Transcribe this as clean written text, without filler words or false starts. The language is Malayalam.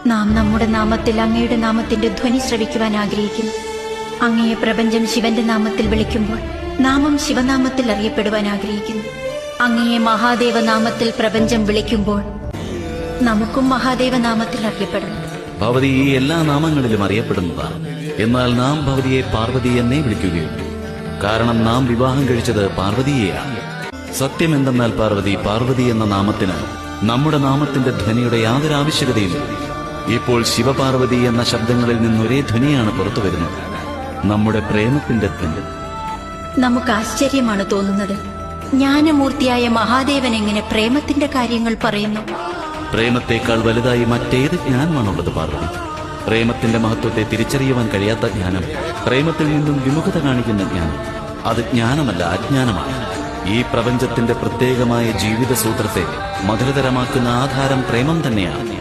നാം നമ്മുടെ നാമത്തിൽ അങ്ങയുടെ നാമത്തിന്റെ ധ്വനി ശ്രവിക്കുവാൻ ആഗ്രഹിക്കുന്നു. അങ്ങയെ പ്രപഞ്ചം ശിവന്റെ നാമത്തിൽ വിളിക്കുമ്പോൾ നാമം ശിവനാമത്തിൽ അറിയപ്പെടുവാൻ ആഗ്രഹിക്കുന്നു. അങ്ങയെ മഹാദേവ നാമത്തിൽ പ്രപഞ്ചം വിളിക്കുമ്പോൾ നമുക്കും മഹാദേവ നാമത്തിൽ അറിയപ്പെടണം. ഭഗവതി ഈ എല്ലാ നാമങ്ങളിലും അറിയപ്പെടുന്നതാണ്. എന്നാൽ നാം ഭഗവതിയെ പാർവതി എന്നേ വിളിക്കുകയുള്ളൂ. കാരണം നാം വിവാഹം കഴിച്ചത് പാർവതിയെയാണ്. സത്യം എന്തെന്നാൽ പാർവതി എന്ന നാമത്തിന് നമ്മുടെ നാമത്തിന്റെ ധ്വനിയുടെ യാതൊരു ആവശ്യകതയില്ല. ഇപ്പോൾ ശിവപാർവതി എന്ന ശബ്ദങ്ങളിൽ നിന്നൊരേ ധ്വനിയാണ് പുറത്തു വരുന്നത്, നമ്മുടെ പ്രേമത്തിന്റെ ധ്വനി. നമുക്ക് ആശ്ചര്യമാണ് തോന്നുന്നത്, ജ്ഞാനമൂർത്തിയായ മഹാദേവൻ എങ്ങനെ പ്രേമത്തിന്റെ കാര്യങ്ങൾ പറയുന്നു? പ്രേമത്തെക്കാൾ വലുതായി മറ്റേത് ജ്ഞാനമാണുള്ളത് പാർവതി? പ്രേമത്തിന്റെ മഹത്വത്തെ തിരിച്ചറിയുവാൻ കഴിയാത്ത ജ്ഞാനം, പ്രേമത്തിൽ നിന്നും വിമുഖത കാണിക്കുന്ന ജ്ഞാനം, അത് ജ്ഞാനമല്ല, അജ്ഞാനമാണ്. ഈ പ്രപഞ്ചത്തിന്റെ പ്രത്യേകമായ ജീവിത സൂത്രത്തെ മധുരതരമാക്കുന്ന ആധാരം പ്രേമം തന്നെയാണ്.